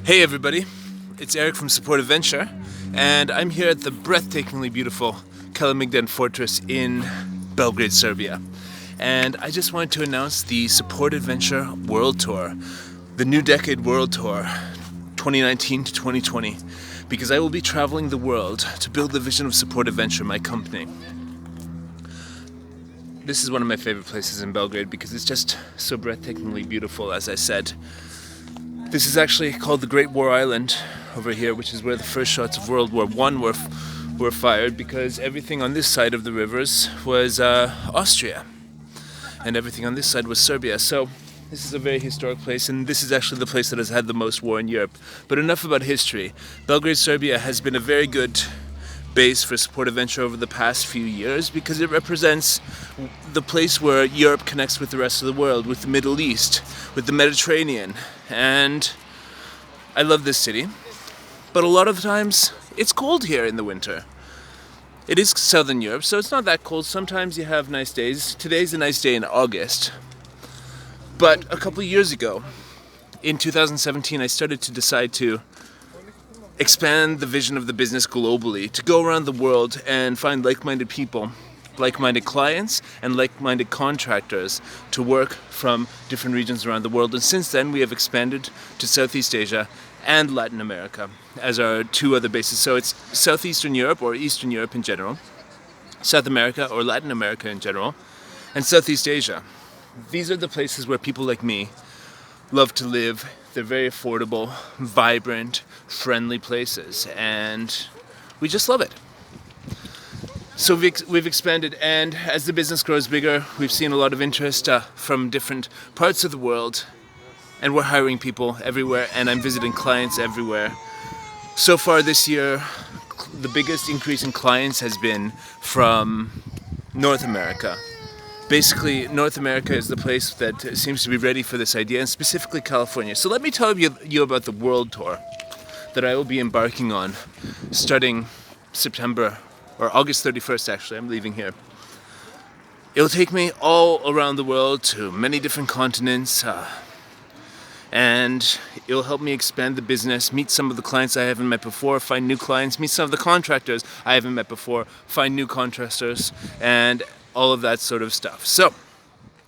Hey everybody, it's Eric from Support Adventure, and I'm here at the breathtakingly beautiful Kalemegdan Fortress in Belgrade, Serbia. And I just wanted to announce the Support Adventure World Tour, the New Decade World Tour, 2019 to 2020, because I will be traveling the world to build the vision of Support Adventure, my company. This is one of my favorite places in Belgrade because it's just so breathtakingly beautiful, as I said. This is actually called the Great War Island over here, which is where the first shots of World War I were fired, because everything on this side of the rivers was Austria and everything on this side was Serbia. So this is a very historic place, and this is actually the place that has had the most war in Europe. But enough about history. Belgrade, Serbia has been a very good base for Support Adventure over the past few years because it represents the place where Europe connects with the rest of the world, with the Middle East, with the Mediterranean. And I love this city, but a lot of times it's cold here in the winter. It is Southern Europe, so it's not that cold. Sometimes you have nice days. Today's a nice day in August. But a couple of years ago, in 2017, I started to decide to expand the vision of the business globally, to go around the world and find like-minded people, like-minded clients, and like-minded contractors to work from different regions around the world. And since then, we have expanded to Southeast Asia and Latin America as our two other bases. So it's Southeastern Europe, or Eastern Europe in general, South America or Latin America in general, and Southeast Asia. These are the places where people like me love to live. They're very affordable, vibrant, friendly places, and we just love it. So we've expanded, and as the business grows bigger, we've seen a lot of interest from different parts of the world, and we're hiring people everywhere, and I'm visiting clients everywhere. So far this year, the biggest increase in clients has been from North America. Basically, North America is the place that seems to be ready for this idea, and specifically California. So let me tell you about the world tour that I will be embarking on starting September, or August 31st actually. I'm leaving here. It'll take me all around the world to many different continents, and it'll help me expand the business, meet some of the clients I haven't met before, find new clients, meet some of the contractors I haven't met before, find new contractors, and all of that sort of stuff. So,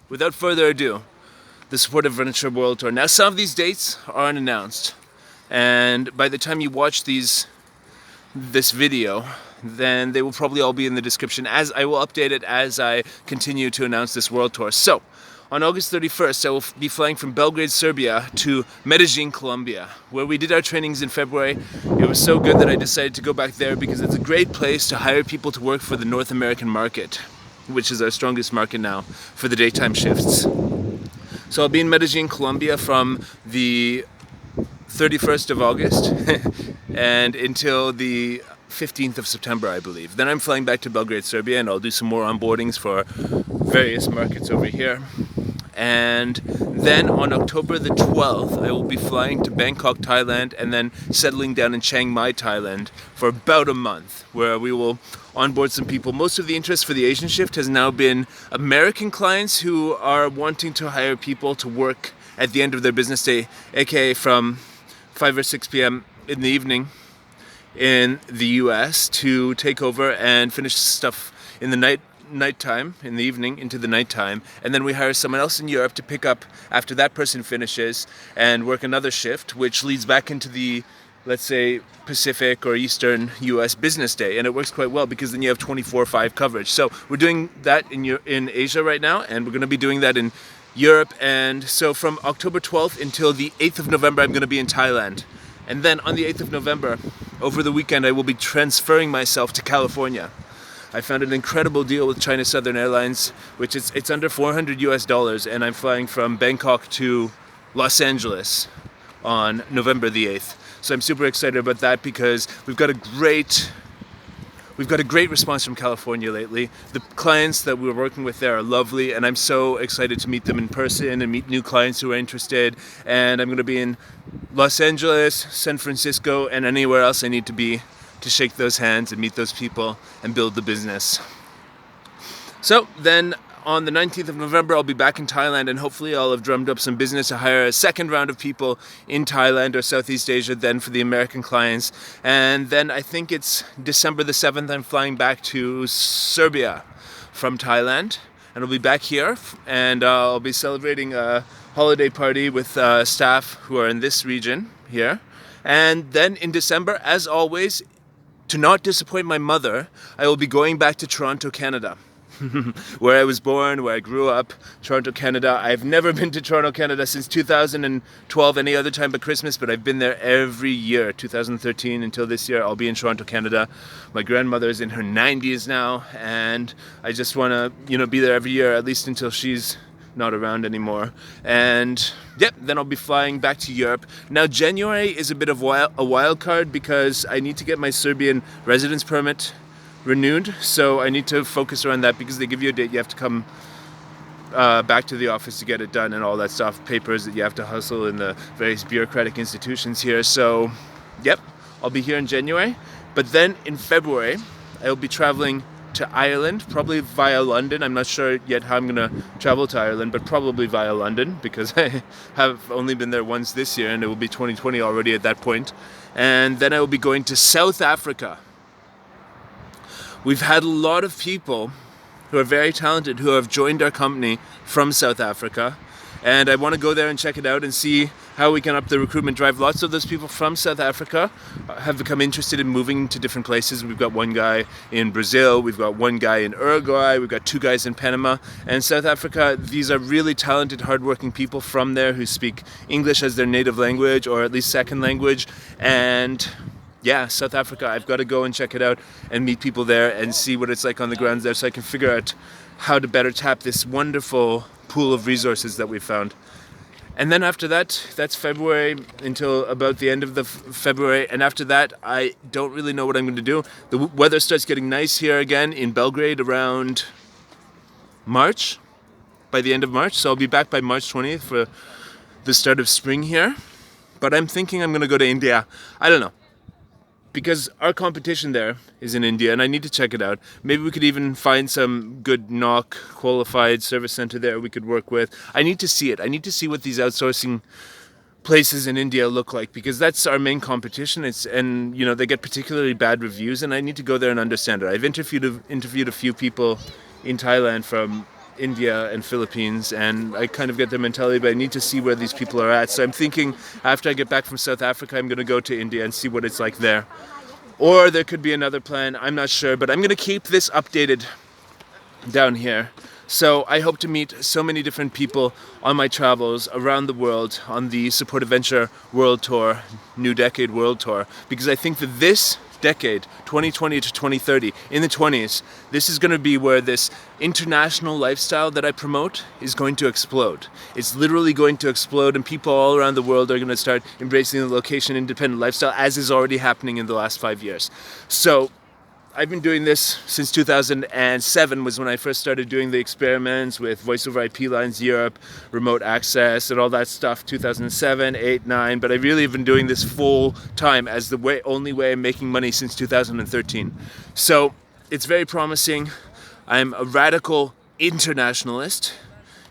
without further ado, the Support Adventure World Tour. Now, some of these dates are unannounced, and by the time you watch this video, then they will probably all be in the description, as I will update it as I continue to announce this world tour. So, on August 31st, I will be flying from Belgrade, Serbia to Medellin, Colombia, where we did our trainings in February. It was so good that I decided to go back there because it's a great place to hire people to work for the North American market, which is our strongest market now for the daytime shifts. So I'll be in Medellin, Colombia from the 31st of August and until the 15th of September, I believe. Then I'm flying back to Belgrade, Serbia, and I'll do some more onboardings for various markets over here. And then on October the 12th, I will be flying to Bangkok, Thailand, and then settling down in Chiang Mai, Thailand for about a month, where we will onboard some people. Most of the interest for the Asian shift has now been American clients who are wanting to hire people to work at the end of their business day, aka from 5 or 6 p.m. in the evening in the US to take over and finish stuff in the nighttime, in the evening into the nighttime, and then we hire someone else in Europe to pick up after that person finishes and work another shift, which leads back into the, let's say, Pacific or Eastern US business day, and it works quite well because then you have 24/5 coverage. So we're doing that in Asia right now, and we're going to be doing that in Europe. And so from October 12th until the 8th of November, I'm going to be in Thailand. And then on the 8th of November, over the weekend, I will be transferring myself to California. I found an incredible deal with China Southern Airlines, which it's under $400 US, and I'm flying from Bangkok to Los Angeles on November the 8th. So I'm super excited about that because we've got a great response from California lately. The clients that we're working with there are lovely, and I'm so excited to meet them in person and meet new clients who are interested. And I'm going to be in Los Angeles, San Francisco, and anywhere else I need to be to shake those hands and meet those people and build the business. So then on the 19th of November, I'll be back in Thailand, and hopefully I'll have drummed up some business to hire a second round of people in Thailand or Southeast Asia then for the American clients. And then I think it's December the 7th, I'm flying back to Serbia from Thailand. And I'll be back here, and I'll be celebrating a holiday party with staff who are in this region here. And then in December, as always, to not disappoint my mother, I will be going back to Toronto, Canada. Where I was born, where I grew up, Toronto, Canada. I've never been to Toronto, Canada since 2012, any other time but Christmas, but I've been there every year, 2013 until this year. I'll be in Toronto, Canada. My grandmother's in her 90s now, and I just want to, be there every year, at least until she's not around anymore. And yep, then I'll be flying back to Europe. Now January is a bit of a wild card because I need to get my Serbian residence permit renewed, so I need to focus around that because they give you a date. You have to come back to the office to get it done and all that stuff, papers that you have to hustle in the various bureaucratic institutions here. So yep, I'll be here in January, but then in February I'll be traveling to Ireland, probably via London. I'm not sure yet how I'm gonna travel to Ireland, but probably via London because I have only been there once this year and it will be 2020 already at that point. And then I will be going to South Africa. We've had a lot of people who are very talented who have joined our company from South Africa, and I want to go there and check it out and see how we can up the recruitment drive. Lots of those people from South Africa have become interested in moving to different places. We've got one guy in Brazil, we've got one guy in Uruguay, we've got two guys in Panama. And South Africa, these are really talented, hardworking people from there who speak English as their native language or at least second language. And yeah, South Africa, I've got to go and check it out and meet people there and see what it's like on the ground there so I can figure out how to better tap this wonderful pool of resources that we've found. And then after that, that's February until about the end of the February. And after that, I don't really know what I'm going to do. The weather starts getting nice here again in Belgrade around March, by the end of March. So I'll be back by March 20th for the start of spring here. But I'm thinking I'm going to go to India. I don't know. Because our competition there is in India and I need to check it out. Maybe we could even find some good NOC qualified service center there we could work with. I need to see it. I need to see what these outsourcing places in India look like because that's our main competition. They get particularly bad reviews and I need to go there and understand it. I've interviewed a few people in Thailand from India and Philippines, and I kind of get their mentality, but I need to see where these people are at. So I'm thinking after I get back from South Africa, I'm going to go to India and see what it's like there. Or there could be another plan, I'm not sure, but I'm going to keep this updated down here. So I hope to meet so many different people on my travels around the world on the Support Adventure World Tour, New Decade World Tour, because I think that this decade, 2020 to 2030, in the 20s, this is going to be where this international lifestyle that I promote is going to explode. It's literally going to explode, and people all around the world are going to start embracing the location-independent lifestyle, as is already happening in the last 5 years. So I've been doing this since 2007 was when I first started doing the experiments with voice over IP lines Europe, remote access and all that stuff, 2007, 8, 9, but I really have been doing this full time as the only way I'm making money since 2013. So it's very promising. I'm a radical internationalist.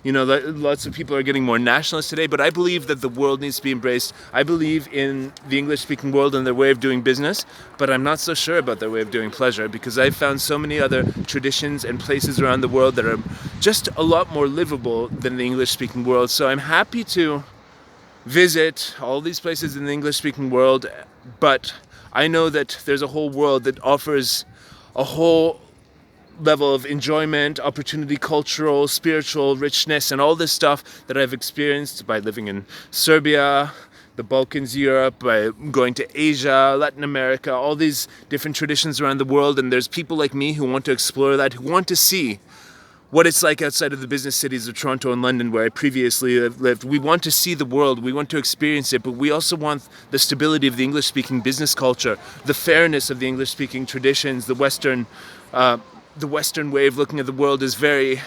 Lots of people are getting more nationalist today, but I believe that the world needs to be embraced. I believe in the English-speaking world and their way of doing business, but I'm not so sure about their way of doing pleasure because I've found so many other traditions and places around the world that are just a lot more livable than the English-speaking world. So I'm happy to visit all these places in the English-speaking world, but I know that there's a whole world that offers a whole level of enjoyment, opportunity, cultural, spiritual richness, and all this stuff that I've experienced by living in Serbia, the Balkans, Europe, by going to Asia, Latin America, all these different traditions around the world. And there's people like me who want to explore that, who want to see what it's like outside of the business cities of Toronto and London where I previously lived. We want to see the world, we want to experience it, but we also want the stability of the English-speaking business culture, the fairness of the English-speaking traditions, the Western way of looking at the world is very,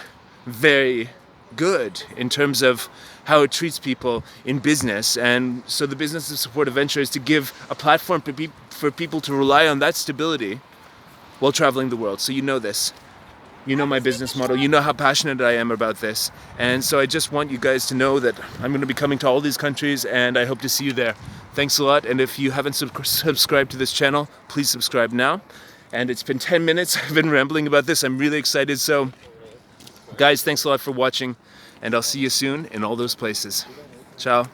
very good in terms of how it treats people in business. And so the business of Support Adventure is to give a platform for people to rely on that stability while traveling the world. So you know this. You know my business model. You know how passionate I am about this. And so I just want you guys to know that I'm going to be coming to all these countries, and I hope to see you there. Thanks a lot. And if you haven't subscribed to this channel, please subscribe now. And it's been 10 minutes. I've been rambling about this. I'm really excited. So guys, thanks a lot for watching, and I'll see you soon in all those places. Ciao.